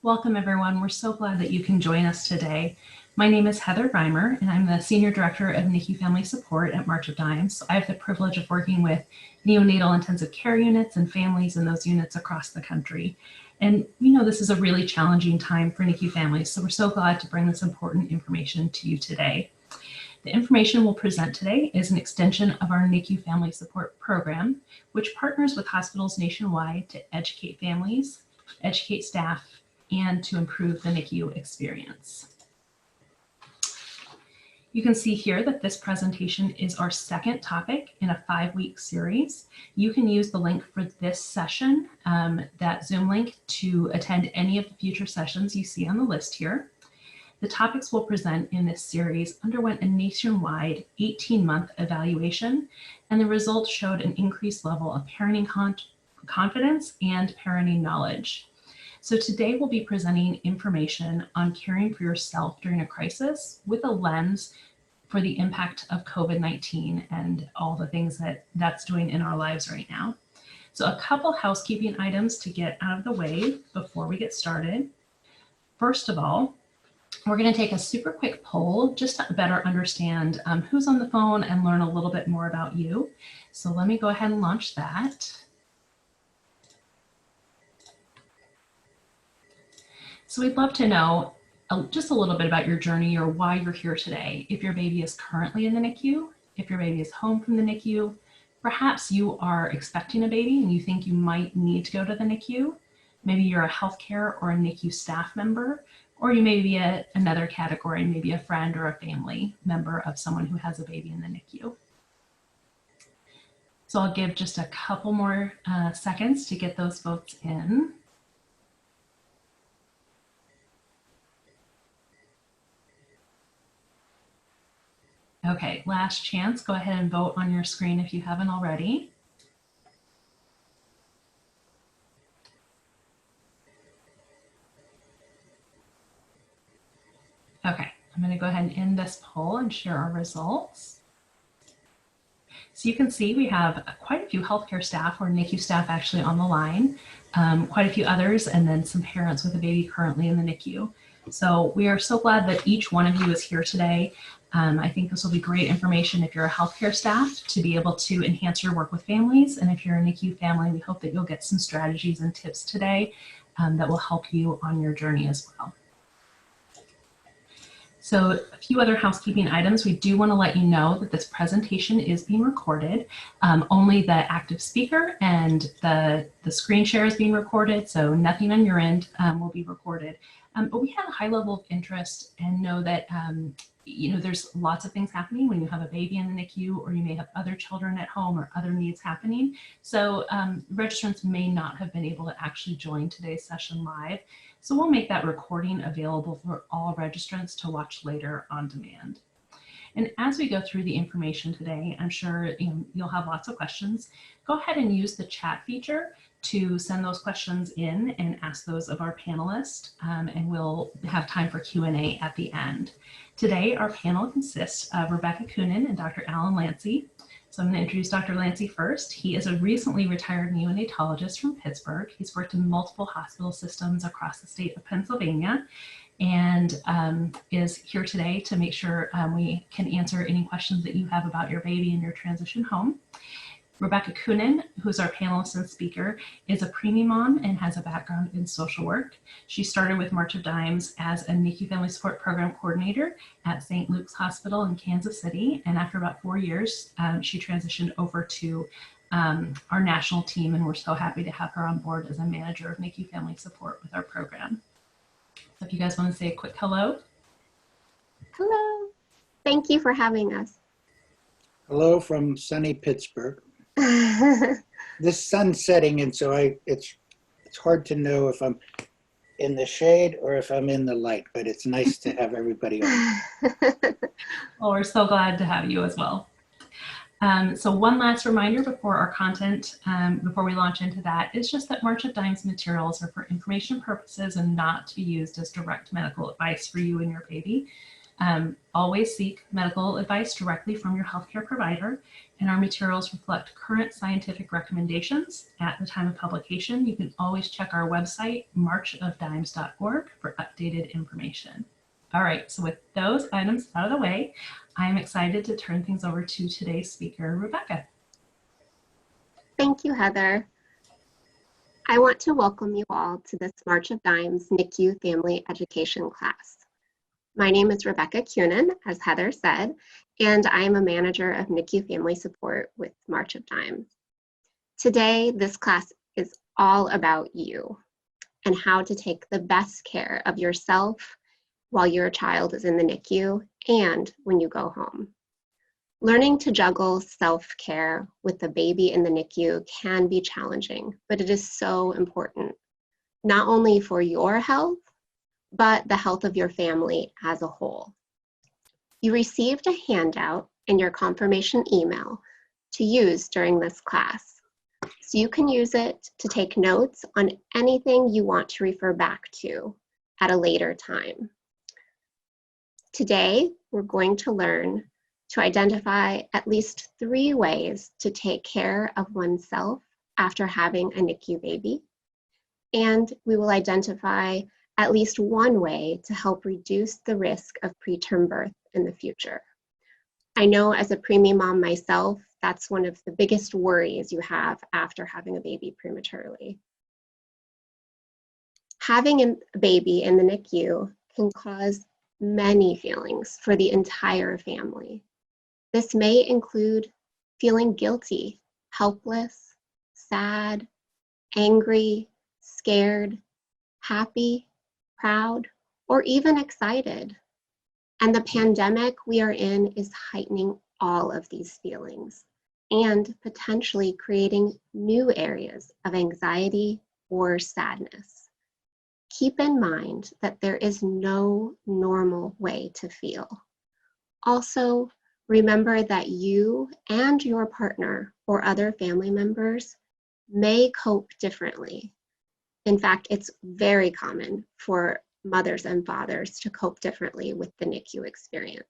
Welcome, everyone. We're so glad that you can join us today. My name is Heather Reimer, and I'm the Senior Director of NICU Family Support at March of Dimes. I have the privilege of working with neonatal intensive care units and families in those units across the country. And we know this is a really challenging time for NICU families, so we're so glad to bring this important information to you today. The information we'll present today is an extension of our NICU Family Support Program, which partners with hospitals nationwide to educate families, educate staff, and to improve the NICU experience. You can see here that this presentation is our second topic in a 5-week series. You can use the link for this session, that Zoom link, to attend any of the future sessions you see on the list here. The topics we'll present in this series underwent a nationwide 18-month evaluation, and the results showed an increased level of parenting confidence and parenting knowledge. So today we'll be presenting information on caring for yourself during a crisis with a lens for the impact of COVID-19 and all the things that that's doing in our lives right now. So a couple housekeeping items to get out of the way before we get started. First of all, we're going to take a super quick poll just to better understand who's on the phone and learn a little bit more about you. So let me go ahead and launch that. So we'd love to know just a little bit about your journey or why you're here today. If your baby is currently in the NICU, if your baby is home from the NICU, perhaps you are expecting a baby and you think you might need to go to the NICU. Maybe you're a healthcare or a NICU staff member, or you may be another category, maybe a friend or a family member of someone who has a baby in the NICU. So I'll give just a couple more seconds to get those votes in. Okay, last chance. Go ahead and vote on your screen if you haven't already. Okay, I'm going to go ahead and end this poll and share our results. So you can see we have quite a few healthcare staff or NICU staff actually on the line, quite a few others, and then some parents with a baby currently in the NICU. So we are so glad that each one of you is here today. I think this will be great information if you're a healthcare staff to be able to enhance your work with families. And if you're a NICU family, we hope that you'll get some strategies and tips today that will help you on your journey as well. So a few other housekeeping items. We do want to let you know that this presentation is being recorded. Only the active speaker and the screen share is being recorded, so nothing on your end will be recorded. But we have a high level of interest and know that there's lots of things happening when you have a baby in the NICU, or you may have other children at home or other needs happening. So registrants may not have been able to actually join today's session live. So we'll make that recording available for all registrants to watch later on demand. And as we go through the information today, I'm sure you'll have lots of questions. Go ahead and use the chat feature to send those questions in and ask those of our panelists, and we'll have time for Q&A at the end. Today, our panel consists of Rebecca Coonan and Dr. Alan Lancey. So I'm going to introduce Dr. Lancey first. He is a recently retired neonatologist from Pittsburgh. He's worked in multiple hospital systems across the state of Pennsylvania, and is here today to make sure we can answer any questions that you have about your baby and your transition home. Rebecca Coonan, who's our panelist and speaker, is a preemie mom and has a background in social work. She started with March of Dimes as a NICU Family Support Program Coordinator at St. Luke's Hospital in Kansas City, and after about 4 years, she transitioned over to our national team, and we're so happy to have her on board as a manager of NICU Family Support with our program. So if you guys want to say a quick hello. Hello. Thank you for having us. Hello from sunny Pittsburgh. This sun's setting, and so it's hard to know if I'm in the shade or if I'm in the light, but it's nice to have everybody on. Well, we're so glad to have you as well. So one last reminder before our content, before we launch into that, is just that March of Dimes materials are for information purposes and not to be used as direct medical advice for you and your baby. Always seek medical advice directly from your healthcare provider, and our materials reflect current scientific recommendations at the time of publication. You can always check our website, marchofdimes.org, for updated information. All right, so with those items out of the way, I'm excited to turn things over to today's speaker, Rebecca. Thank you, Heather. I want to welcome you all to this March of Dimes NICU Family Education class. My name is Rebecca Cunin, as Heather said, and I am a manager of NICU Family Support with March of Dimes. Today, this class is all about you and how to take the best care of yourself while your child is in the NICU and when you go home. Learning to juggle self-care with the baby in the NICU can be challenging, but it is so important, not only for your health, but the health of your family as a whole. You received a handout in your confirmation email to use during this class, so you can use it to take notes on anything you want to refer back to at a later time. Today, we're going to learn to identify at least 3 ways to take care of oneself after having a NICU baby. And we will identify at least 1 way to help reduce the risk of preterm birth in the future. I know as a preemie mom myself, that's one of the biggest worries you have after having a baby prematurely. Having a baby in the NICU can cause many feelings for the entire family. This may include feeling guilty, helpless, sad, angry, scared, happy, proud, or even excited. And the pandemic we are in is heightening all of these feelings and potentially creating new areas of anxiety or sadness. Keep in mind that there is no normal way to feel. Also, remember that you and your partner or other family members may cope differently. In fact, it's very common for mothers and fathers to cope differently with the NICU experience.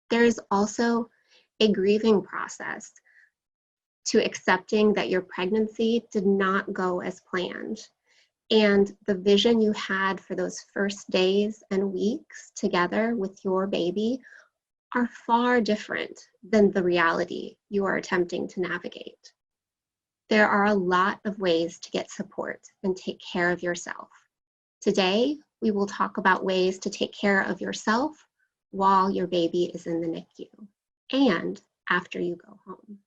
There is also a grieving process to accepting that your pregnancy did not go as planned, and the vision you had for those first days and weeks together with your baby are far different than the reality you are attempting to navigate. There are a lot of ways to get support and take care of yourself. Today, we will talk about ways to take care of yourself while your baby is in the NICU and after you go home.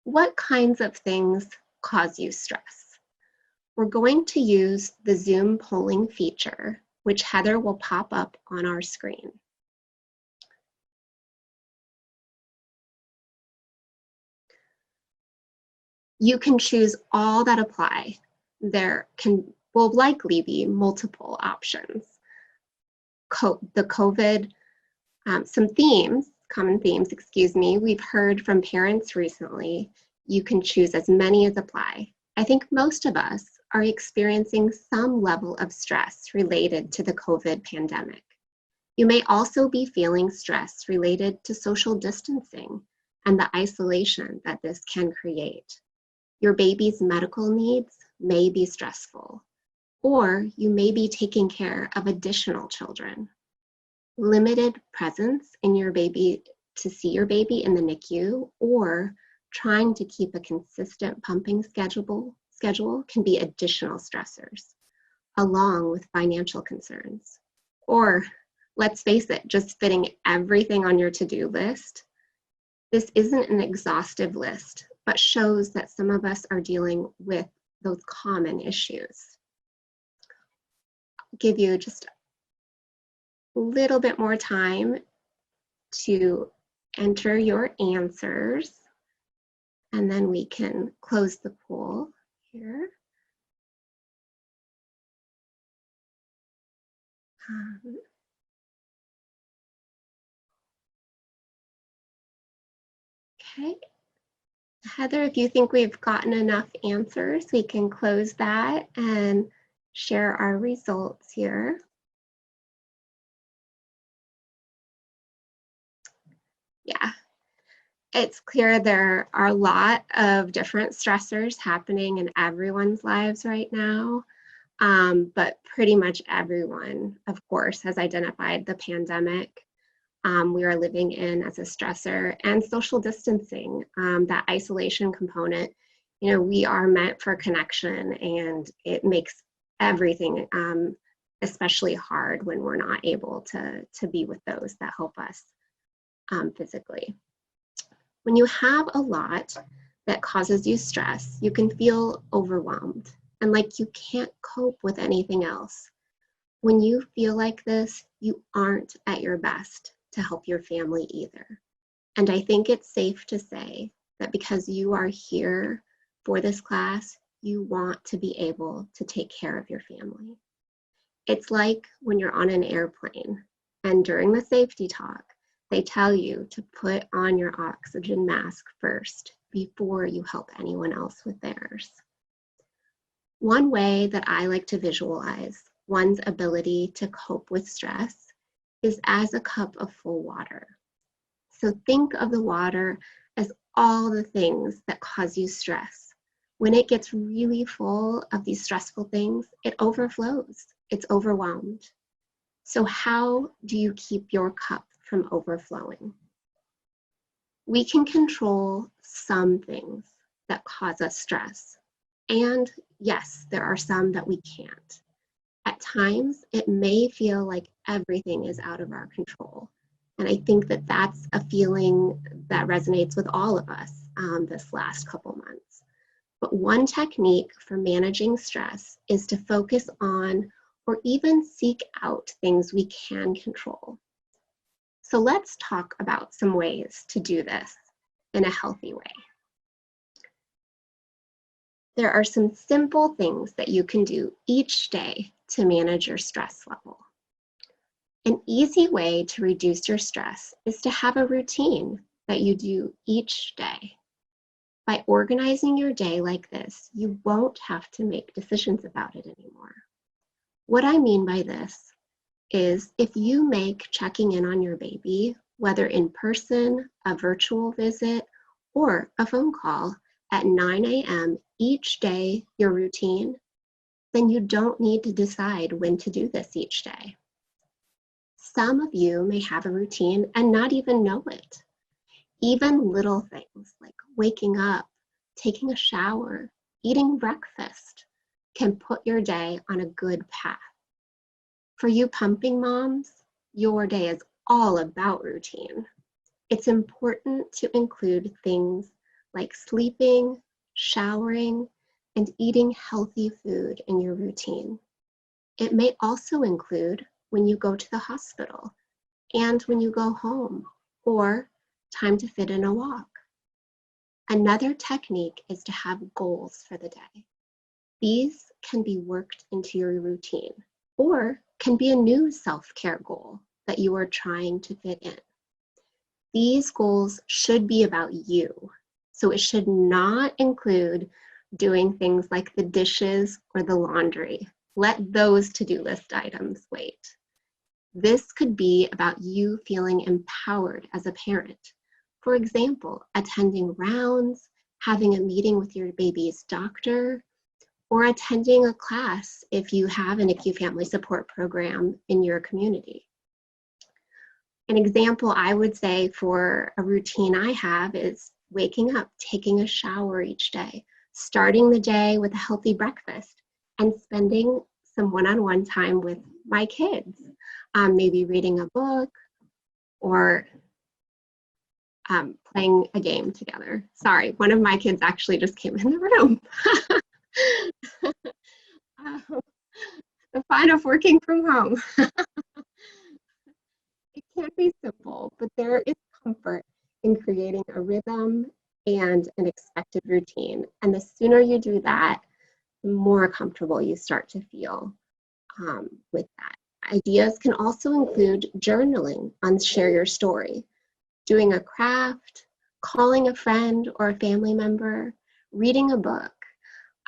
What kinds of things cause you stress? We're going to use the Zoom polling feature, which Heather will pop up on our screen. You can choose all that apply. There will likely be multiple options. The COVID, common themes, we've heard from parents recently. You can choose as many as apply. I think most of us are experiencing some level of stress related to the COVID pandemic. You may also be feeling stress related to social distancing and the isolation that this can create. Your baby's medical needs may be stressful, or you may be taking care of additional children. Limited presence in your baby to see your baby in the NICU, or trying to keep a consistent pumping schedule can be additional stressors, along with financial concerns. Or, let's face it, just fitting everything on your to-do list. This isn't an exhaustive list, but shows that some of us are dealing with those common issues. I'll give you just a little bit more time to enter your answers, and then we can close the poll here. Okay. Heather, if you think we've gotten enough answers, we can close that and share our results here. Yeah, it's clear there are a lot of different stressors happening in everyone's lives right now. But pretty much everyone, of course, has identified the pandemic we are living in as a stressor, and social distancing, that isolation component. You know, we are meant for connection, and it makes everything especially hard when we're not able to be with those that help us physically. When you have a lot that causes you stress, you can feel overwhelmed and like you can't cope with anything else. When you feel like this, you aren't at your best to help your family either. And I think it's safe to say that because you are here for this class, you want to be able to take care of your family. It's like when you're on an airplane and during the safety talk, they tell you to put on your oxygen mask first before you help anyone else with theirs. One way that I like to visualize one's ability to cope with stress is as a cup of full water. So think of the water as all the things that cause you stress. When it gets really full of these stressful things, it overflows, it's overwhelmed. So how do you keep your cup from overflowing? We can control some things that cause us stress. And yes, there are some that we can't. At times, it may feel like everything is out of our control. And I think that that's a feeling that resonates with all of us this last couple months. But one technique for managing stress is to focus on or even seek out things we can control. So let's talk about some ways to do this in a healthy way. There are some simple things that you can do each day to manage your stress level. An easy way to reduce your stress is to have a routine that you do each day. By organizing your day like this, you won't have to make decisions about it anymore. What I mean by this is if you make checking in on your baby, whether in person, a virtual visit, or a phone call at 9 a.m. each day your routine, then you don't need to decide when to do this each day. Some of you may have a routine and not even know it. Even little things like waking up, taking a shower, eating breakfast can put your day on a good path. For you pumping moms, your day is all about routine. It's important to include things like sleeping, showering, and eating healthy food in your routine. It may also include when you go to the hospital and when you go home, or time to fit in a walk. Another technique is to have goals for the day. These can be worked into your routine or can be a new self-care goal that you are trying to fit in. These goals should be about you, so it should not include doing things like the dishes or the laundry. Let those to-do list items wait. This could be about you feeling empowered as a parent. For example, attending rounds, having a meeting with your baby's doctor, or attending a class if you have a NICU family support program in your community. An example I would say for a routine I have is waking up, taking a shower each day, starting the day with a healthy breakfast, and spending some one-on-one time with my kids, maybe reading a book or playing a game together. Sorry, one of my kids actually just came in the room. The fun of working from home. It can be simple, but there is comfort in creating a rhythm and an expected routine. And the sooner you do that, the more comfortable you start to feel with that. Ideas can also include journaling on Share Your Story, doing a craft, calling a friend or a family member, reading a book,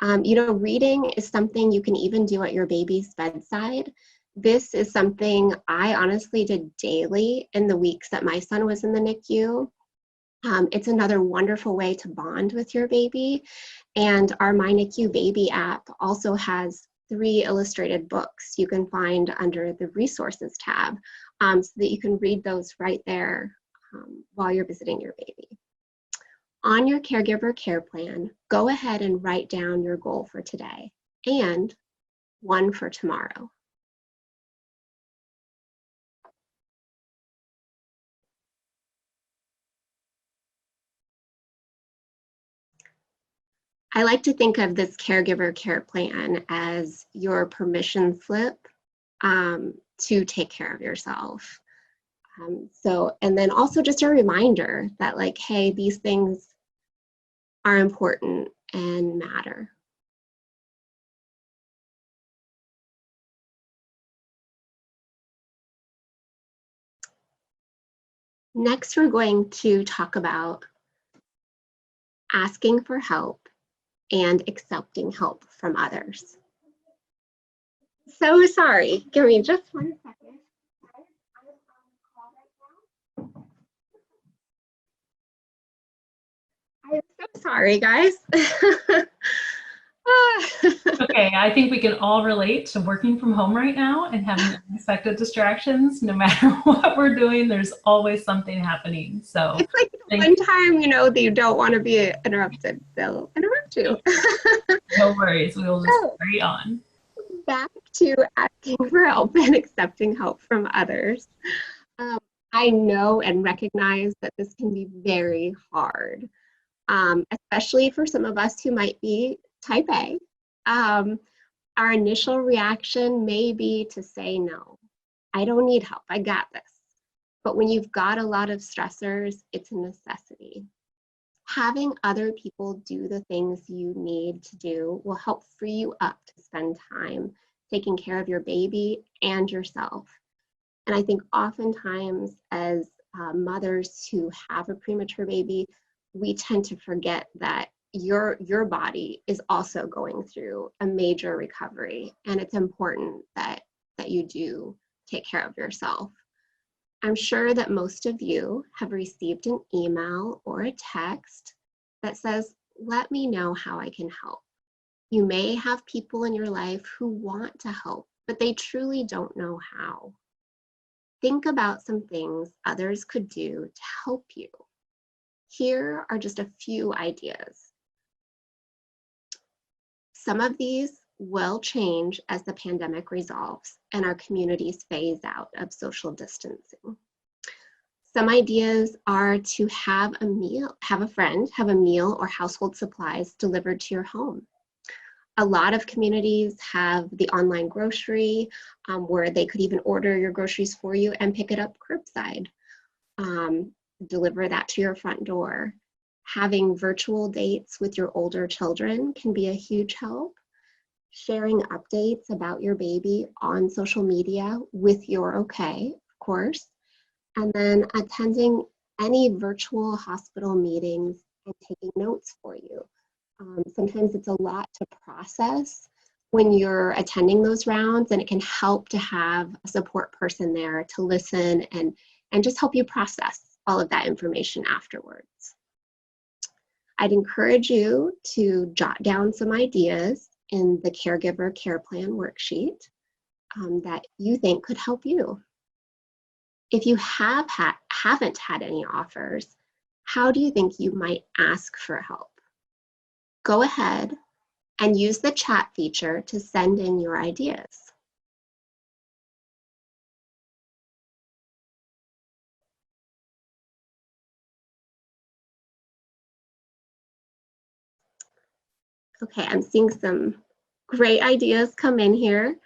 Reading is something you can even do at your baby's bedside. This is something I honestly did daily in the weeks that my son was in the NICU. It's another wonderful way to bond with your baby. And our My NICU Baby app also has 3 illustrated books you can find under the resources tab, so that you can read those right there while you're visiting your baby. On your caregiver care plan, go ahead and write down your goal for today and one for tomorrow. I like to think of this caregiver care plan as your permission slip to take care of yourself. And then also just a reminder that, like, hey, these things are important and matter. Next, we're going to talk about asking for help and accepting help from others. So sorry, give me just 1 second. I'm so sorry, guys. Okay, I think we can all relate to working from home right now and having unexpected distractions. No matter what we're doing, there's always something happening. So it's like the one time, that you don't want to be interrupted, they'll interrupt you. No worries, we will just carry on. Back to asking for help and accepting help from others. I know and recognize that this can be very hard, especially for some of us who might be type A. Our initial reaction may be to say, no, I don't need help, I got this. But when you've got a lot of stressors, it's a necessity. Having other people do the things you need to do will help free you up to spend time taking care of your baby and yourself. And I think oftentimes as mothers who have a premature baby, we tend to forget that your body is also going through a major recovery, and it's important that you do take care of yourself. I'm sure that most of you have received an email or a text that says, let me know how I can help. You may have people in your life who want to help, but they truly don't know how. Think about some things others could do to help you. Here are just a few ideas. Some of these will change as the pandemic resolves and our communities phase out of social distancing. Some ideas are to have a meal or household supplies delivered to your home. A lot of communities have the online grocery where they could even order your groceries for you and pick it up curbside. Deliver that to your front door. Having virtual dates with your older children can be a huge help. Sharing updates about your baby on social media with your okay, of course. And then attending any virtual hospital meetings and taking notes for you. Sometimes it's a lot to process when you're attending those rounds, and it can help to have a support person there to listen and just help you process all of that information afterwards. I'd encourage you to jot down some ideas in the Caregiver Care Plan worksheet that you think could help you. If you haven't had any offers, how do you think you might ask for help? Go ahead and use the chat feature to send in your ideas. Okay, I'm seeing some great ideas come in here.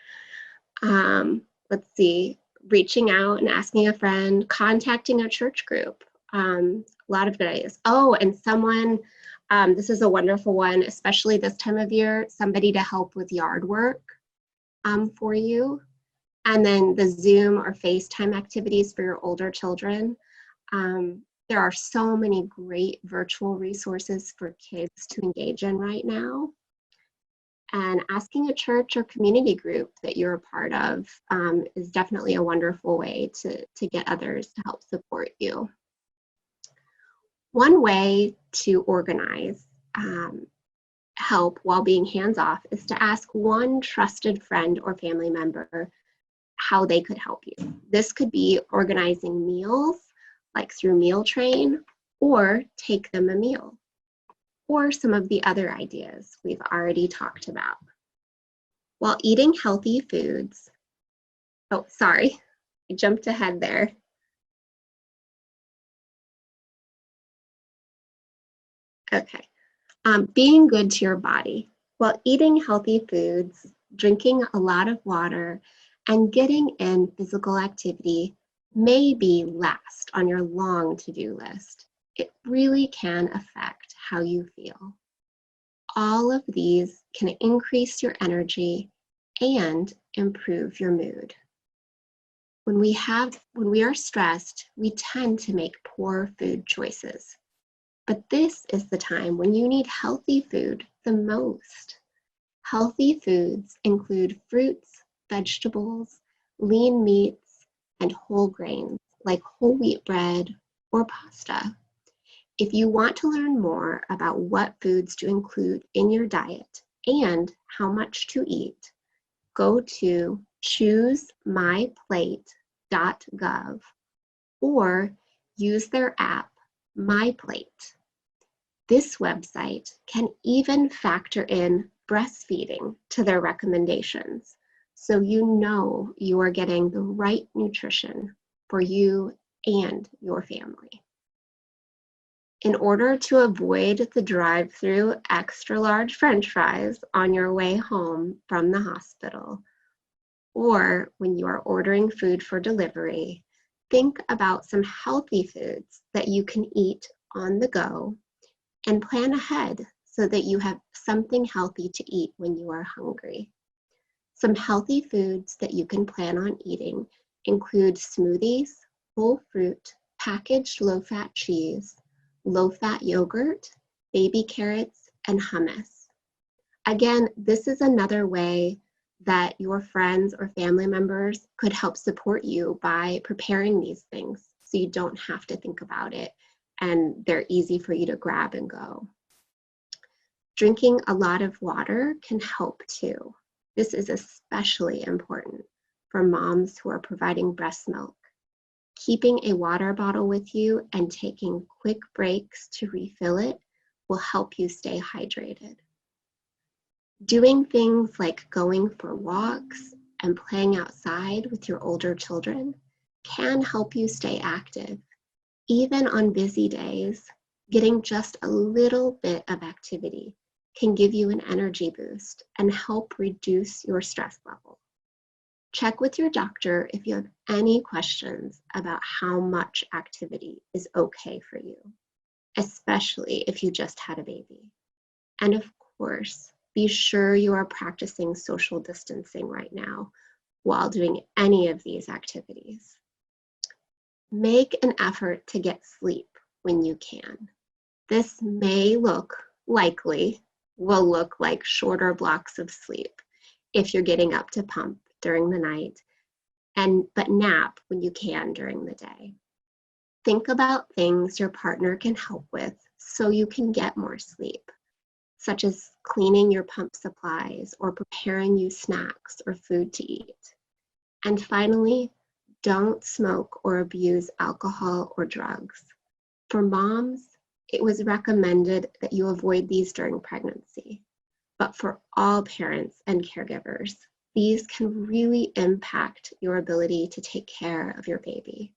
Let's see, reaching out and asking a friend, contacting a church group. A lot of good ideas. Oh, and someone, this is a wonderful one, especially this time of year, somebody to help with yard work for you. And then the Zoom or FaceTime activities for your older children. There are so many great virtual resources for kids to engage in right now. And asking a church or community group that you're a part of is definitely a wonderful way to get others to help support you. One way to organize help while being hands-off is to ask one trusted friend or family member how they could help you. This could be organizing meals, like through Meal Train, or take them a meal, or some of the other ideas we've already talked about. While eating healthy foods, oh, sorry, I jumped ahead there. Okay, being good to your body. While eating healthy foods, drinking a lot of water, and getting in physical activity may be last on your long to-do list. It really can affect how you feel. All of these can increase your energy and improve your mood. When we are stressed, we tend to make poor food choices. But this is the time when you need healthy food the most. Healthy foods include fruits, vegetables, lean meats, and whole grains like whole wheat bread or pasta. If you want to learn more about what foods to include in your diet and how much to eat, go to choosemyplate.gov or use their app, MyPlate. This website can even factor in breastfeeding to their recommendations, so you know you are getting the right nutrition for you and your family. In order to avoid the drive-through extra large French fries on your way home from the hospital, or when you are ordering food for delivery, think about some healthy foods that you can eat on the go and plan ahead so that you have something healthy to eat when you are hungry. Some healthy foods that you can plan on eating include smoothies, whole fruit, packaged low-fat cheese, low-fat yogurt, baby carrots, and hummus. Again, this is another way that your friends or family members could help support you by preparing these things so you don't have to think about it and they're easy for you to grab and go. Drinking a lot of water can help too. This is especially important for moms who are providing breast milk. Keeping a water bottle with you and taking quick breaks to refill it will help you stay hydrated. Doing things like going for walks and playing outside with your older children can help you stay active. Even on busy days, getting just a little bit of activity can give you an energy boost and help reduce your stress level. Check with your doctor if you have any questions about how much activity is okay for you, especially if you just had a baby. And of course, be sure you are practicing social distancing right now while doing any of these activities. Make an effort to get sleep when you can. This may will look like shorter blocks of sleep if you're getting up to pump during the night, but nap when you can during the day. Think about things your partner can help with so you can get more sleep, such as cleaning your pump supplies or preparing you snacks or food to eat. And finally, don't smoke or abuse alcohol or drugs. For moms, it was recommended that you avoid these during pregnancy. But for all parents and caregivers, these can really impact your ability to take care of your baby.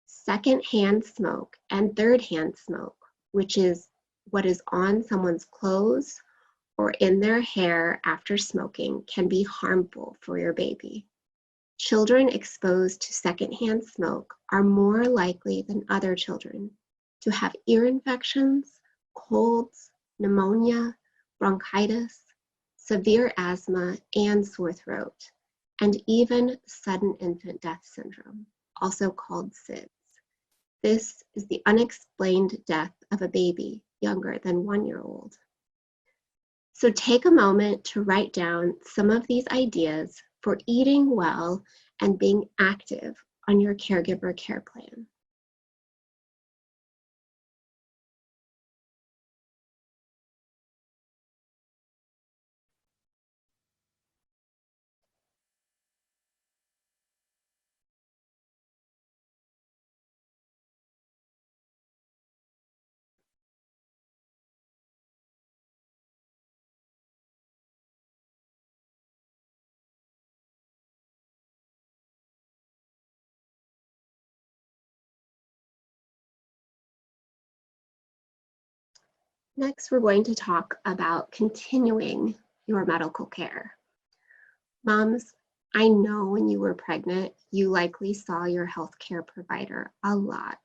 Secondhand smoke and third-hand smoke, which is what is on someone's clothes or in their hair after smoking, can be harmful for your baby. Children exposed to secondhand smoke are more likely than other children to have ear infections, colds, pneumonia, bronchitis, severe asthma, and sore throat, and even sudden infant death syndrome, also called SIDS. This is the unexplained death of a baby younger than 1 year old. So take a moment to write down some of these ideas for eating well and being active on your caregiver care plan. Next, we're going to talk about continuing your medical care. Moms, I know when you were pregnant, you likely saw your healthcare provider a lot,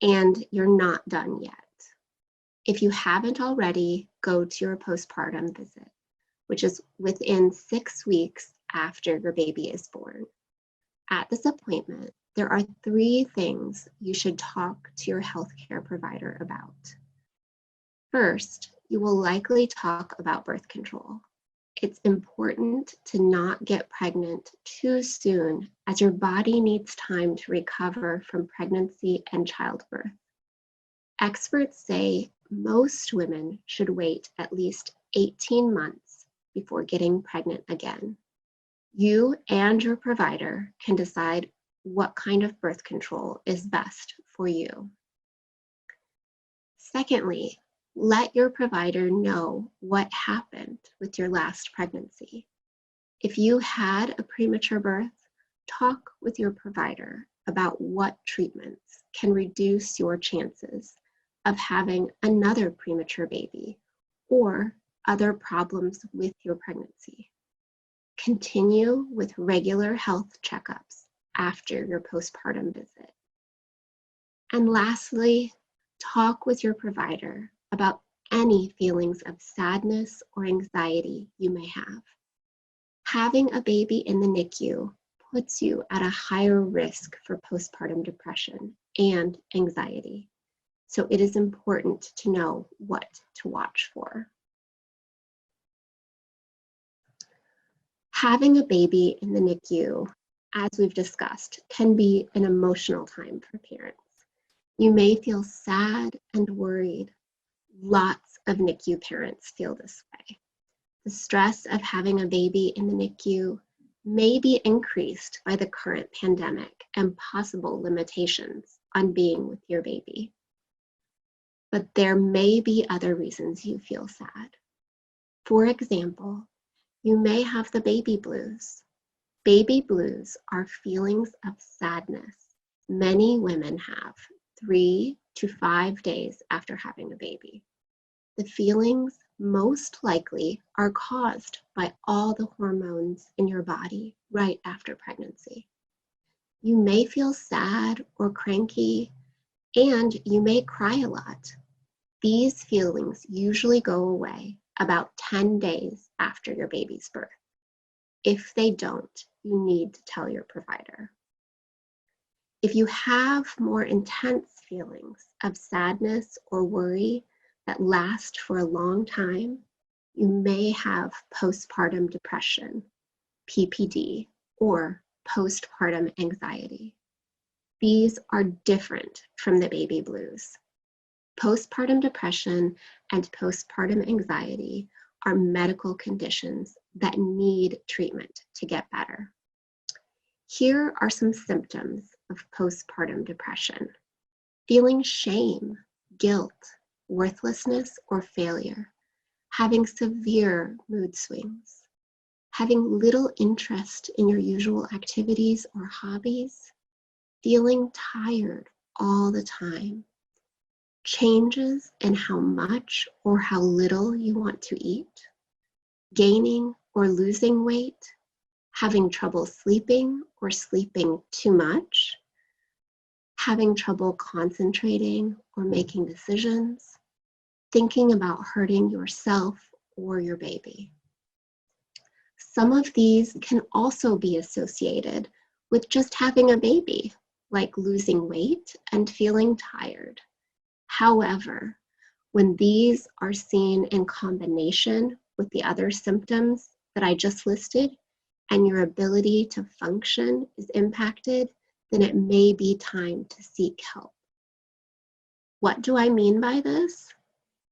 and you're not done yet. If you haven't already, go to your postpartum visit, which is within 6 weeks after your baby is born. At this appointment, there are 3 things you should talk to your healthcare provider about. First, you will likely talk about birth control. It's important to not get pregnant too soon, as your body needs time to recover from pregnancy and childbirth. Experts say most women should wait at least 18 months before getting pregnant again. You and your provider can decide what kind of birth control is best for you. Secondly, let your provider know what happened with your last pregnancy. If you had a premature birth, talk with your provider about what treatments can reduce your chances of having another premature baby or other problems with your pregnancy. Continue with regular health checkups after your postpartum visit. And lastly, talk with your provider about any feelings of sadness or anxiety you may have. Having a baby in the NICU puts you at a higher risk for postpartum depression and anxiety. So it is important to know what to watch for. Having a baby in the NICU, as we've discussed, can be an emotional time for parents. You may feel sad and worried. Lots of NICU parents feel this way. The stress of having a baby in the NICU may be increased by the current pandemic and possible limitations on being with your baby. But there may be other reasons you feel sad. For example, you may have the baby blues. Baby blues are feelings of sadness many women have 3 to 5 days after having a baby. The feelings most likely are caused by all the hormones in your body right after pregnancy. You may feel sad or cranky, and you may cry a lot. These feelings usually go away about 10 days after your baby's birth. If they don't, you need to tell your provider. If you have more intense feelings of sadness or worry that last for a long time, you may have postpartum depression, PPD, or postpartum anxiety. These are different from the baby blues. Postpartum depression and postpartum anxiety are medical conditions that need treatment to get better. Here are some symptoms of postpartum depression: feeling shame, guilt, worthlessness, or failure, having severe mood swings, having little interest in your usual activities or hobbies, feeling tired all the time, changes in how much or how little you want to eat, gaining or losing weight, having trouble sleeping or sleeping too much, having trouble concentrating or making decisions, thinking about hurting yourself or your baby. Some of these can also be associated with just having a baby, like losing weight and feeling tired. However, When these are seen in combination with the other symptoms that I just listed, and your ability to function is impacted, then it may be time to seek help. What do I mean by this?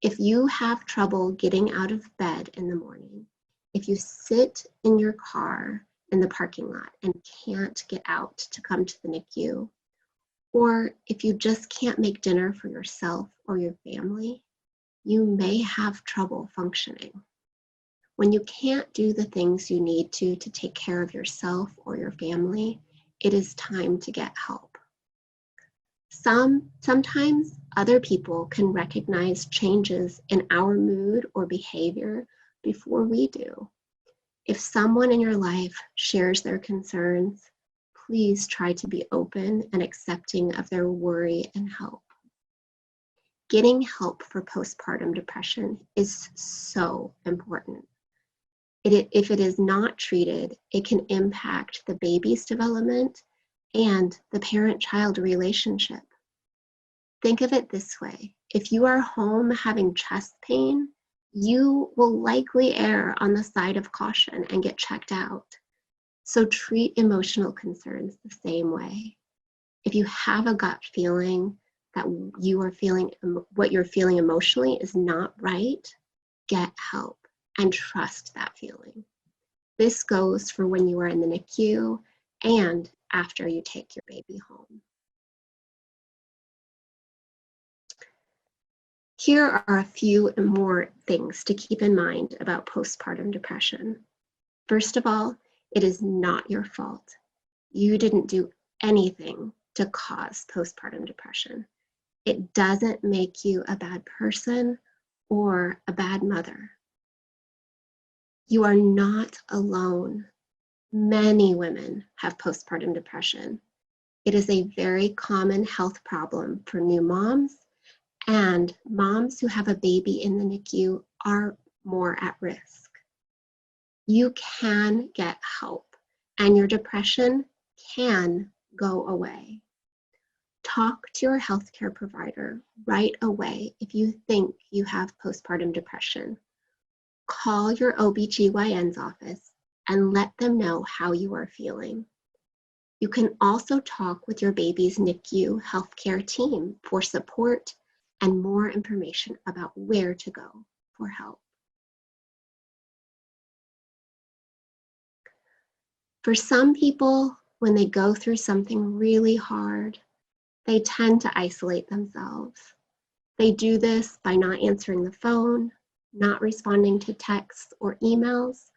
If you have trouble getting out of bed in the morning, if you sit in your car in the parking lot and can't get out to come to the NICU, or if you just can't make dinner for yourself or your family, you may have trouble functioning. When you can't do the things you need to take care of yourself or your family, it is time to get help. Sometimes other people can recognize changes in our mood or behavior before we do. If someone in your life shares their concerns, please try to be open and accepting of their worry and help. Getting help for postpartum depression is so important. If it is not treated, it can impact the baby's development and the parent-child relationship. Think of it this way. If you are home having chest pain, you will likely err on the side of caution and get checked out. So treat emotional concerns the same way. If you have a gut feeling that what you're feeling emotionally is not right, get help and trust that feeling. This goes for when you are in the NICU and after you take your baby home. Here are a few more things to keep in mind about postpartum depression. First of all, it is not your fault. You didn't do anything to cause postpartum depression. It doesn't make you a bad person or a bad mother. You are not alone. Many women have postpartum depression. It is a very common health problem for new moms, and moms who have a baby in the NICU are more at risk. You can get help, and your depression can go away. Talk to your healthcare provider right away if you think you have postpartum depression. Call your OBGYN's office and let them know how you are feeling. You can also talk with your baby's NICU healthcare team for support and more information about where to go for help. For some people, when they go through something really hard, they tend to isolate themselves. They do this by not answering the phone, not responding to texts or emails,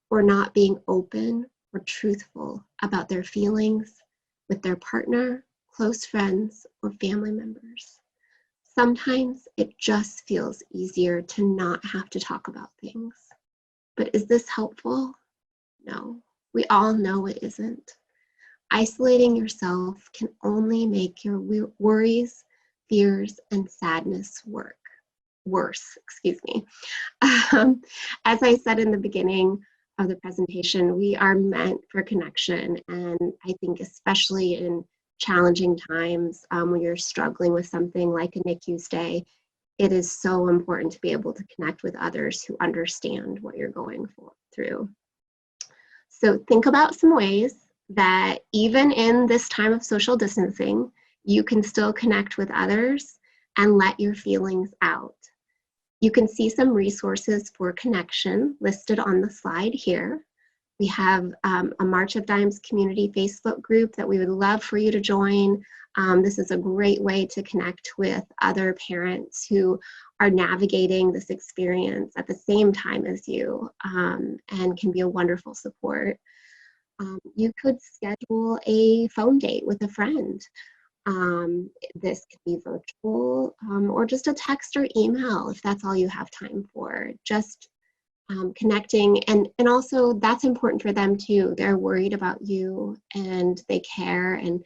or not being open or truthful about their feelings with their partner, close friends, or family members. Sometimes it just feels easier to not have to talk about things. But is this helpful? No, we all know it isn't. Isolating yourself can only make your worries, fears, and sadness worse. As I said in the beginning of the presentation, we are meant for connection, and I think especially in challenging times when you're struggling with something like a NICU stay, it is so important to be able to connect with others who understand what you're going through. So think about some ways that even in this time of social distancing, you can still connect with others and let your feelings out. You can see some resources for connection listed on the slide here. We have a March of Dimes community Facebook group that we would love for you to join. This is a great way to connect with other parents who are navigating this experience at the same time as you and can be a wonderful support. You could schedule a phone date with a friend. This could be virtual or just a text or email if that's all you have time for. Just connecting, and also that's important for them too. They're worried about you and they care, and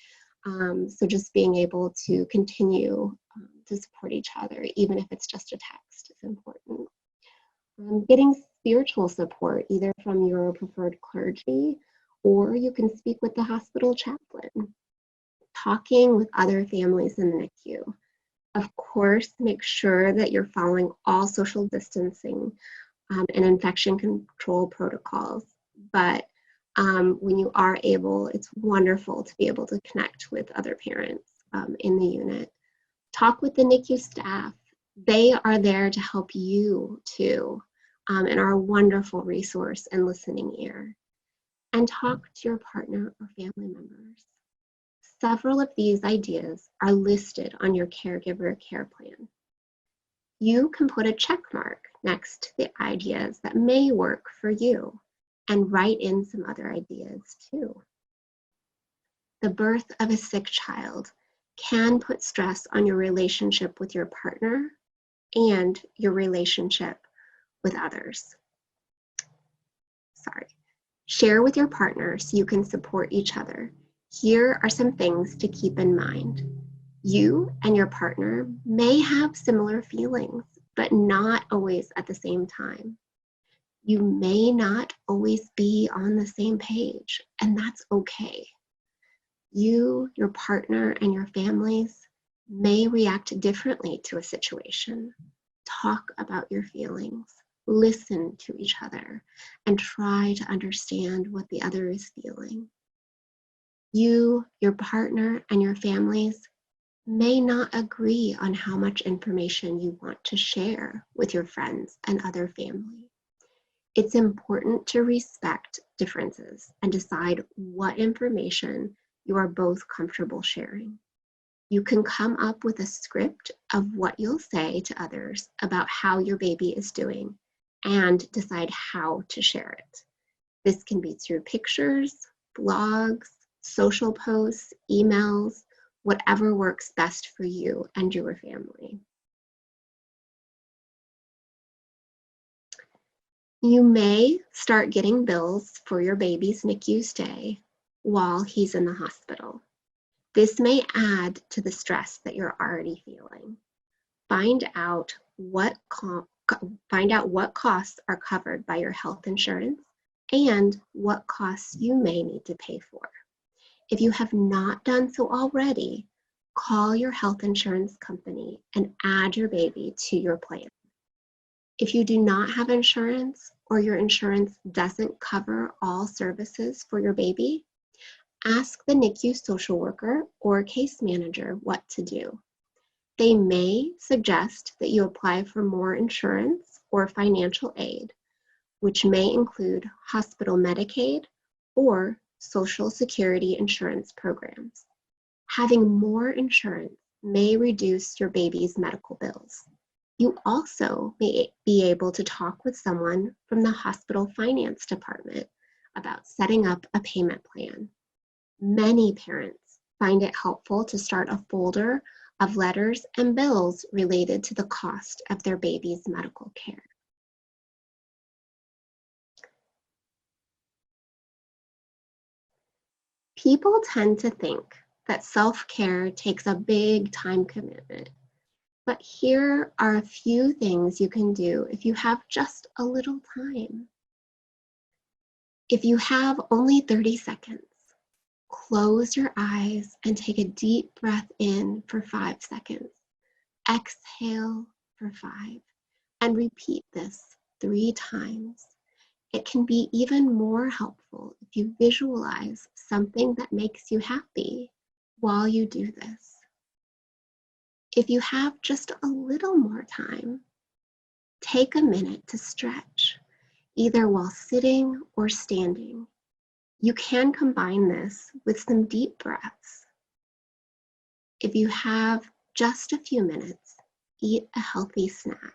so just being able to continue to support each other, even if it's just a text, is important. Getting spiritual support, either from your preferred clergy, or you can speak with the hospital chaplain. Talking with other families in the NICU Of course, make sure that you're following all social distancing and infection control protocols. But when you are able, it's wonderful to be able to connect with other parents in the unit. Talk with the NICU staff. They are there to help you too, and are a wonderful resource and listening ear. And talk to your partner or family members. Several of these ideas are listed on your caregiver care plan. You can put a check mark next to the ideas that may work for you and write in some other ideas too. The birth of a sick child can put stress on your relationship with your partner and your relationship with others. Share with your partner so you can support each other. Here are some things to keep in mind. You and your partner may have similar feelings, but not always at the same time. You may not always be on the same page, and that's okay. You, your partner, and your families may react differently to a situation. Talk about your feelings, listen to each other, and try to understand what the other is feeling. You, your partner, and your families may not agree on how much information you want to share with your friends and other family. It's important to respect differences and decide what information you are both comfortable sharing. You can come up with a script of what you'll say to others about how your baby is doing and decide how to share it. This can be through pictures, blogs, social posts, emails, whatever works best for you and your family. You may start getting bills for your baby's NICU stay while he's in the hospital. This may add to the stress that you're already feeling. Find out what costs are covered by your health insurance and what costs you may need to pay for. If you have not done so already, call your health insurance company and add your baby to your plan. If you do not have insurance or your insurance doesn't cover all services for your baby, ask the NICU social worker or case manager what to do. They may suggest that you apply for more insurance or financial aid, which may include hospital Medicaid or Social Security insurance programs. Having more insurance may reduce your baby's medical bills. You also may be able to talk with someone from the hospital finance department about setting up a payment plan. Many parents find it helpful to start a folder of letters and bills related to the cost of their baby's medical care. People tend to think that self-care takes a big time commitment, but here are a few things you can do if you have just a little time. If you have only 30 seconds, close your eyes and take a deep breath in for 5 seconds. Exhale for 5, and repeat this 3 times. It can be even more helpful if you visualize something that makes you happy while you do this. If you have just a little more time, take a minute to stretch, either while sitting or standing. You can combine this with some deep breaths. If you have just a few minutes, eat a healthy snack.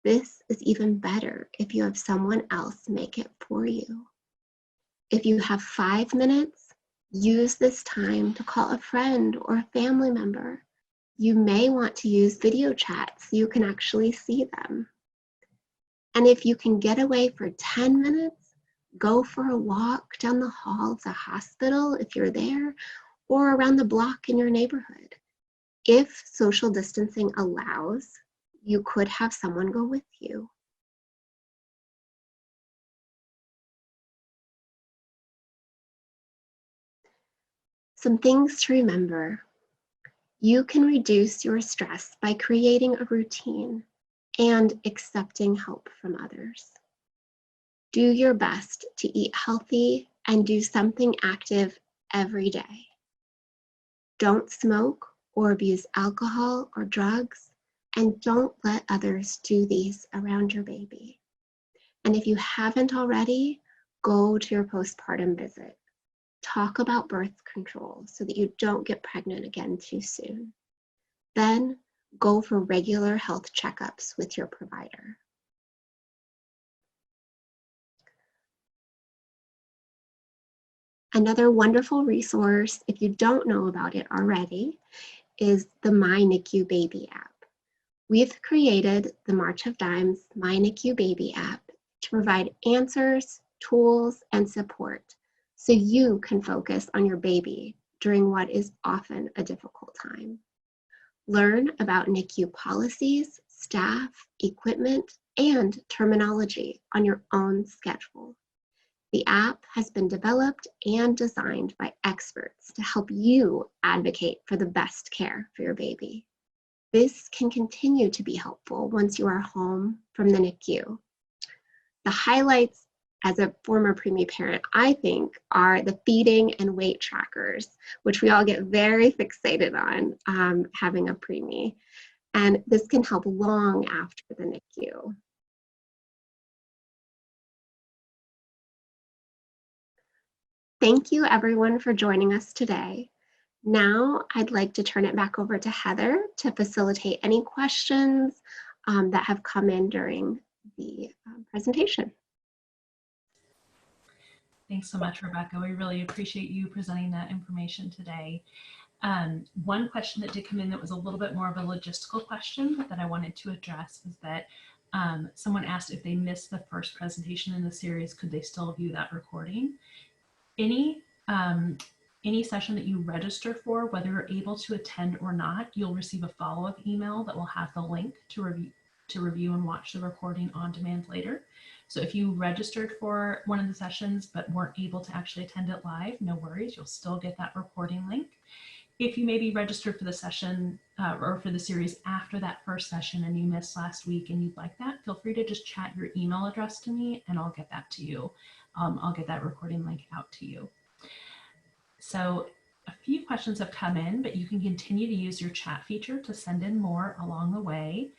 This is even better if you have someone else make it for you. If you have 5 minutes, use this time to call a friend or a family member. You may want to use video chat so you can actually see them. And if you can get away for 10 minutes, go for a walk down the hall of the hospital if you're there, or around the block in your neighborhood. If social distancing allows, you could have someone go with you. Some things to remember. You can reduce your stress by creating a routine and accepting help from others. Do your best to eat healthy and do something active every day. Don't smoke or abuse alcohol or drugs, and don't let others do these around your baby. And if you haven't already, go to your postpartum visit. Talk about birth control so that you don't get pregnant again too soon. Then go for regular health checkups with your provider. Another wonderful resource, if you don't know about it already, is the My NICU Baby app. We've created the March of Dimes My NICU Baby app to provide answers, tools, and support so you can focus on your baby during what is often a difficult time. Learn about NICU policies, staff, equipment, and terminology on your own schedule. The app has been developed and designed by experts to help you advocate for the best care for your baby. This can continue to be helpful once you are home from the NICU. The highlights as a former preemie parent, I think, are the feeding and weight trackers, which we all get very fixated on having a preemie. And this can help long after the NICU. Thank you everyone for joining us today. Now I'd like to turn it back over to Heather to facilitate any questions that have come in during the presentation. Thanks so much, Rebecca. We really appreciate you presenting that information today. One question that did come in that was a little bit more of a logistical question that I wanted to address was that someone asked if they missed the first presentation in the series, could they still view that recording? Any session that you register for, whether you're able to attend or not, you'll receive a follow-up email that will have the link to review and watch the recording on demand later. So if you registered for one of the sessions but weren't able to actually attend it live, no worries, you'll still get that recording link. If you maybe registered for the session or for the series after that first session and you missed last week and you'd like that, feel free to just chat your email address to me and I'll get that to you. I'll get that recording link out to you. So a few questions have come in, but you can continue to use your chat feature to send in more along the way.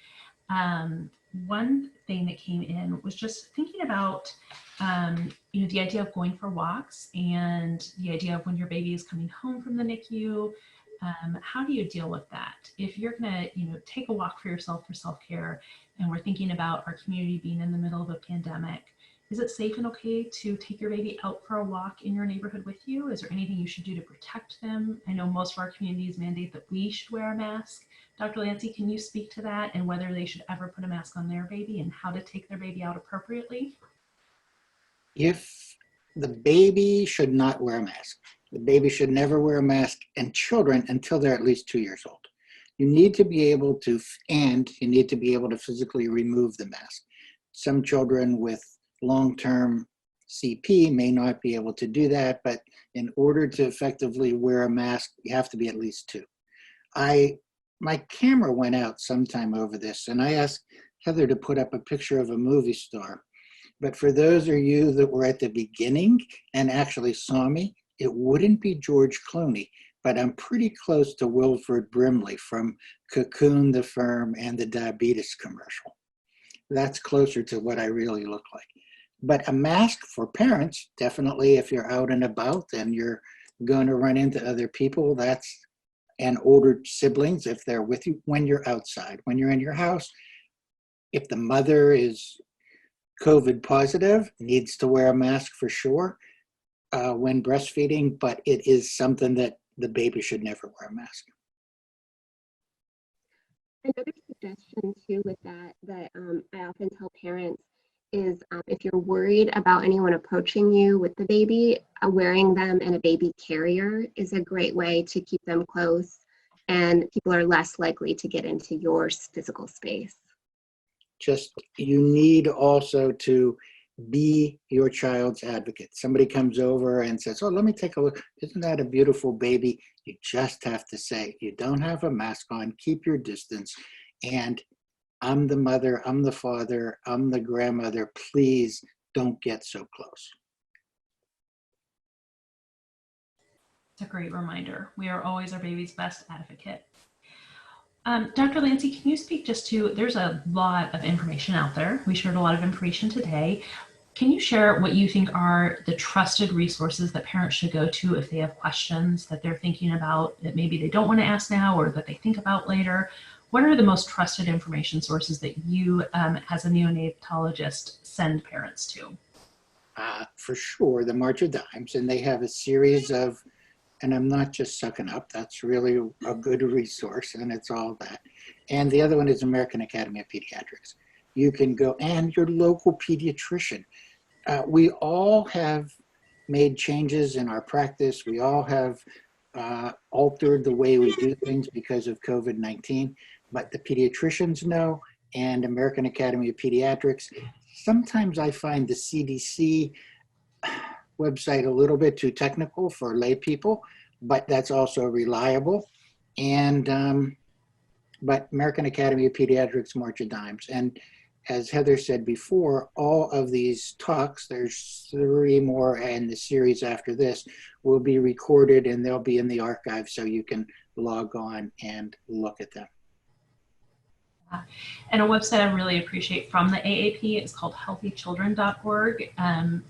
One thing that came in was just thinking about, the idea of going for walks and the idea of when your baby is coming home from the NICU. How do you deal with that? If you're gonna, take a walk for yourself for self-care, and we're thinking about our community being in the middle of a pandemic, is it safe and okay to take your baby out for a walk in your neighborhood with you? Is there anything you should do to protect them? I know most of our communities mandate that we should wear a mask. Dr. Lancy, can you speak to that and whether they should ever put a mask on their baby and how to take their baby out appropriately? If the baby should not wear a mask, the baby should never wear a mask, and children until they're at least 2 years old. You need to be able to physically remove the mask. Some children with long-term CP may not be able to do that, but in order to effectively wear a mask, you have to be at least 2. My camera went out sometime over this, and I asked Heather to put up a picture of a movie star. But for those of you that were at the beginning and actually saw me, it wouldn't be George Clooney, but I'm pretty close to Wilford Brimley from Cocoon, The Firm, and the diabetes commercial. That's closer to what I really look like. But a mask for parents, definitely if you're out and about and you're going to run into other people, and older siblings if they're with you when you're outside. When you're in your house, if the mother is COVID positive, needs to wear a mask for sure when breastfeeding, but it is something that the baby should never wear a mask. Another suggestion too with that I often tell parents is if you're worried about anyone approaching you with the baby, wearing them in a baby carrier is a great way to keep them close, and people are less likely to get into your physical space. You need also to be your child's advocate. Somebody comes over and says, oh, let me take a look. Isn't that a beautiful baby? You just have to say, you don't have a mask on, keep your distance. And I'm the mother, I'm the father, I'm the grandmother. Please don't get so close. It's a great reminder. We are always our baby's best advocate. Dr. Lancey, can you speak just to, there's a lot of information out there. We shared a lot of information today. Can you share what you think are the trusted resources that parents should go to if they have questions that they're thinking about that maybe they don't want to ask now or that they think about later? What are the most trusted information sources that you, as a neonatologist, send parents to? For sure, the March of Dimes, and they have a series of, and I'm not just sucking up, that's really a good resource, and it's all that. And the other one is American Academy of Pediatrics. You can go, and your local pediatrician. We all have made changes in our practice. We all have altered the way we do things because of COVID-19, but the pediatricians know, and American Academy of Pediatrics. Sometimes I find the CDC website a little bit too technical for lay people, but that's also reliable. And but American Academy of Pediatrics, March of Dimes. And as Heather said before, all of these talks, there's 3 more and the series after this, will be recorded and they'll be in the archive so you can log on and look at them. And a website I really appreciate from the AAP is called healthychildren.org.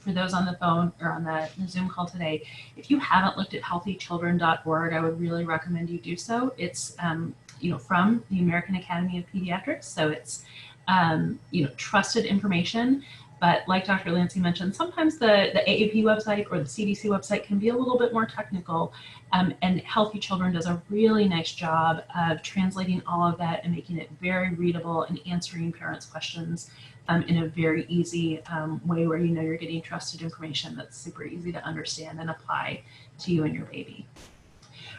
For those on the phone or on the Zoom call today, if you haven't looked at healthychildren.org, I would really recommend you do so. It's from the American Academy of Pediatrics, so it's trusted information. But like Dr. Lancey mentioned, sometimes the AAP website or the CDC website can be a little bit more technical, and Healthy Children does a really nice job of translating all of that and making it very readable and answering parents' questions in a very easy way where you're getting trusted information that's super easy to understand and apply to you and your baby.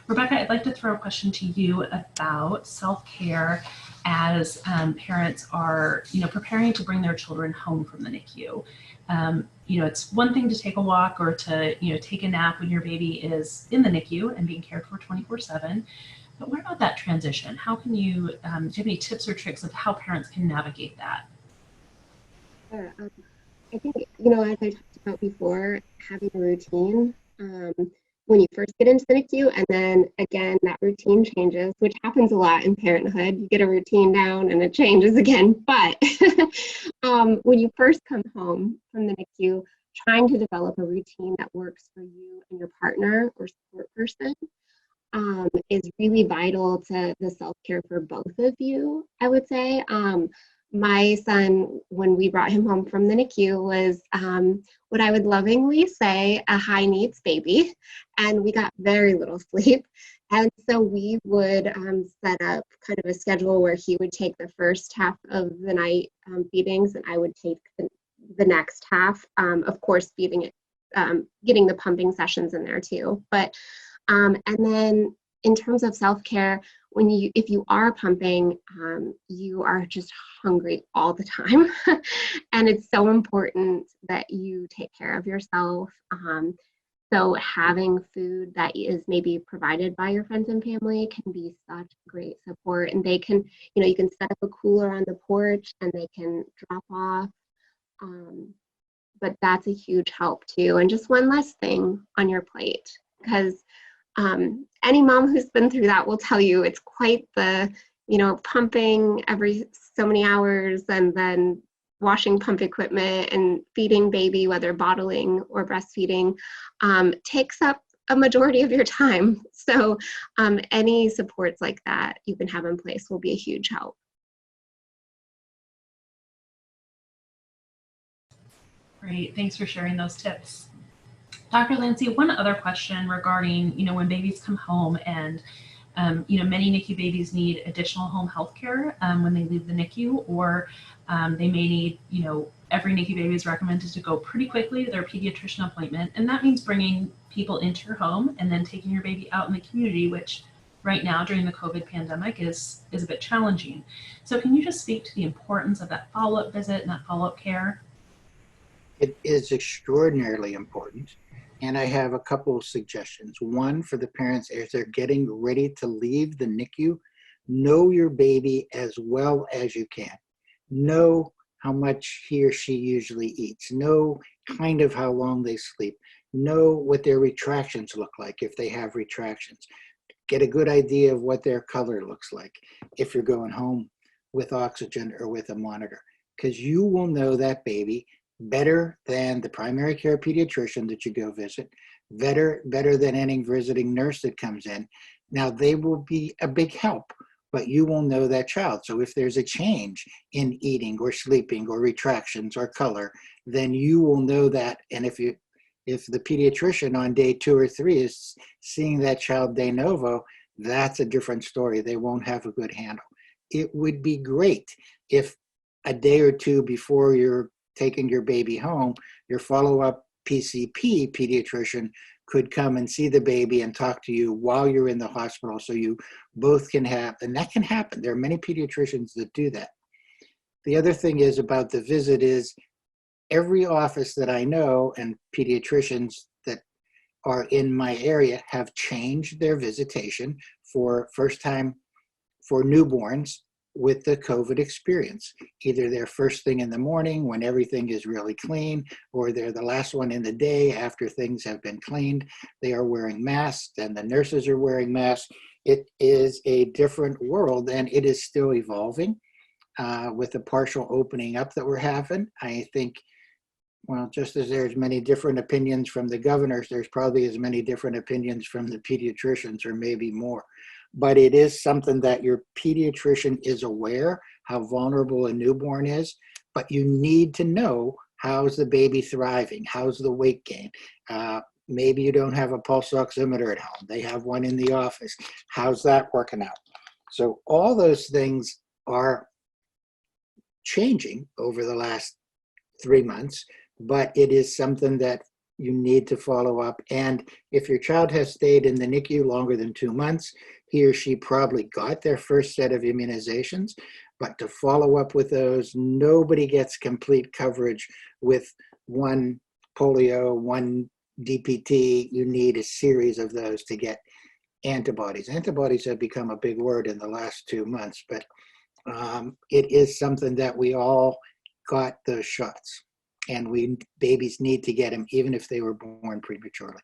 Rebecca, I'd like to throw a question to you about self-care as parents are, preparing to bring their children home from the NICU. It's one thing to take a walk or to, take a nap when your baby is in the NICU and being cared for 24/7. But what about that transition? How can you, do you have any tips or tricks of how parents can navigate that? Sure. I think, as I talked about before, having a routine when you first get into the NICU, and then again, that routine changes, which happens a lot in parenthood. You get a routine down and it changes again. But when you first come home from the NICU, trying to develop a routine that works for you and your partner or support person is really vital to the self-care for both of you, I would say. My son, when we brought him home from the NICU, was what I would lovingly say a high needs baby, and we got very little sleep. And so we would set up kind of a schedule where he would take the first half of the night feedings, and I would take the next half, of course, feeding it, getting the pumping sessions in there too. But and then in terms of self-care, if you are pumping, you are just hungry all the time. And it's so important that you take care of yourself. So having food that is maybe provided by your friends and family can be such great support. And they can, you can set up a cooler on the porch and they can drop off. But that's a huge help too. And just one less thing on your plate, because any mom who's been through that will tell you it's quite the, pumping every so many hours and then washing pump equipment and feeding baby, whether bottling or breastfeeding, takes up a majority of your time. So any supports like that you can have in place will be a huge help. Great, thanks for sharing those tips. Dr. Lancey, one other question regarding, when babies come home and, many NICU babies need additional home health care when they leave the NICU, or they may need, every NICU baby is recommended to go pretty quickly to their pediatrician appointment. And that means bringing people into your home and then taking your baby out in the community, which right now during the COVID pandemic is a bit challenging. So can you just speak to the importance of that follow-up visit and that follow-up care? It is extraordinarily important. And I have a couple of suggestions. One, for the parents, as they're getting ready to leave the NICU, know your baby as well as you can. Know how much he or she usually eats. Know kind of how long they sleep. Know what their retractions look like if they have retractions. Get a good idea of what their color looks like if you're going home with oxygen or with a monitor, because you will know that baby better than the primary care pediatrician that you go visit, better than any visiting nurse that comes in. Now, they will be a big help, but you will know that child. So if there's a change in eating or sleeping or retractions or color, then you will know that. And if the pediatrician on day 2 or 3 is seeing that child de novo, that's a different story. They won't have a good handle. It would be great if a day or 2 before you're taking your baby home, your follow-up PCP pediatrician could come and see the baby and talk to you while you're in the hospital, so you both can have, and that can happen. There are many pediatricians that do that. The other thing is about the visit is every office that I know and pediatricians that are in my area have changed their visitation for first time for newborns with the COVID experience. Either they're first thing in the morning when everything is really clean, or they're the last one in the day after things have been cleaned. They are wearing masks and the nurses are wearing masks. It is a different world, and it is still evolving with the partial opening up that we're having. I think, well, just as there's many different opinions from the governors, there's probably as many different opinions from the pediatricians, or maybe more. But it is something that your pediatrician is aware how vulnerable a newborn is, but you need to know, how's the baby thriving? How's the weight gain? Maybe you don't have a pulse oximeter at home. They have one in the office. How's that working out? So all those things are changing over the last 3 months, but it is something that you need to follow up. And if your child has stayed in the NICU longer than 2 months, he or she probably got their first set of immunizations, but to follow up with those, nobody gets complete coverage with one polio, one DPT. You need a series of those to get antibodies. Antibodies have become a big word in the last 2 months, but it is something that we all got those shots, and babies need to get them even if they were born prematurely.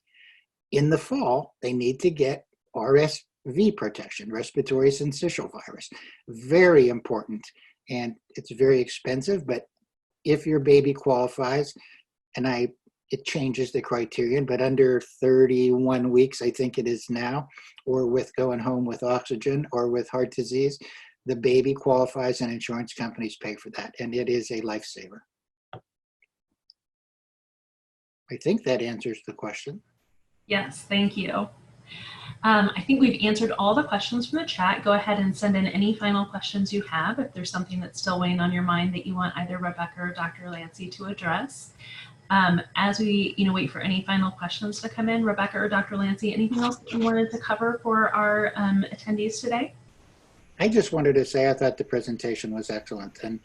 In the fall, they need to get RSV protection, respiratory syncytial virus. Very important, and it's very expensive, but if your baby qualifies, and it changes the criterion, but under 31 weeks, I think it is now, or with going home with oxygen or with heart disease, the baby qualifies and insurance companies pay for that, and it is a lifesaver. I think that answers the question. Yes, thank you. I think we've answered all the questions from the chat. Go ahead and send in any final questions you have if there's something that's still weighing on your mind that you want either Rebecca or Dr. Lancey to address. As we wait for any final questions to come in, Rebecca or Dr. Lancey, anything else that you wanted to cover for our attendees today? I just wanted to say I thought the presentation was excellent and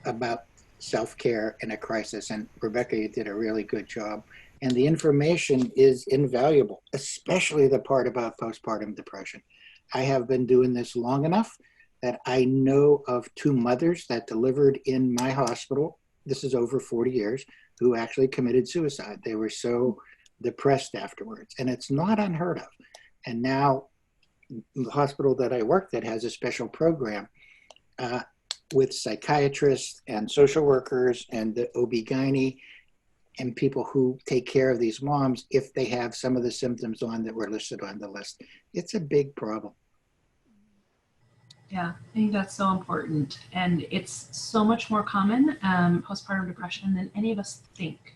about self-care in a crisis. And Rebecca, you did a really good job. And the information is invaluable, especially the part about postpartum depression. I have been doing this long enough that I know of 2 mothers that delivered in my hospital, this is over 40 years, who actually committed suicide. They were so depressed afterwards, and it's not unheard of. And now the hospital that I worked at has a special program with psychiatrists and social workers and the OB-GYN and people who take care of these moms if they have some of the symptoms that were listed on the list. It's a big problem. Yeah, I think that's so important. And it's so much more common, postpartum depression, than any of us think.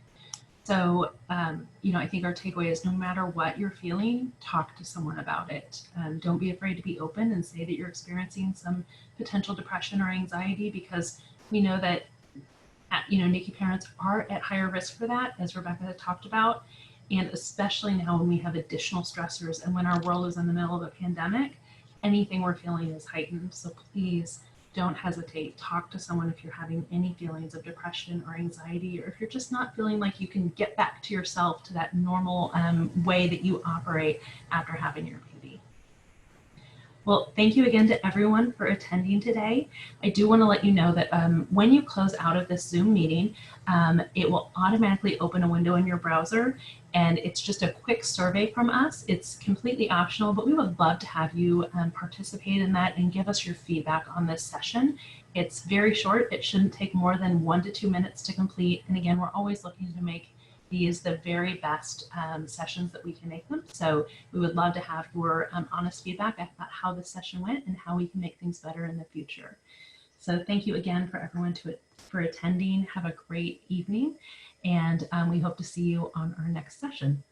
So, I think our takeaway is no matter what you're feeling, talk to someone about it. Don't be afraid to be open and say that you're experiencing some potential depression or anxiety, because we know that, NICU parents are at higher risk for that, as Rebecca had talked about. And especially now when we have additional stressors and when our world is in the middle of a pandemic, anything we're feeling is heightened. So please don't hesitate. Talk to someone if you're having any feelings of depression or anxiety, or if you're just not feeling like you can get back to yourself, to that normal way that you operate after having your baby. Well, thank you again to everyone for attending today. I do want to let you know that when you close out of this Zoom meeting, it will automatically open a window in your browser, and it's just a quick survey from us. It's completely optional, but we would love to have you participate in that and give us your feedback on this session. It's very short. It shouldn't take more than 1 to 2 minutes to complete. And again, we're always looking to make these the very best sessions that we can make them. So we would love to have your honest feedback about how this session went and how we can make things better in the future. So thank you again for everyone for attending. Have a great evening, and we hope to see you on our next session.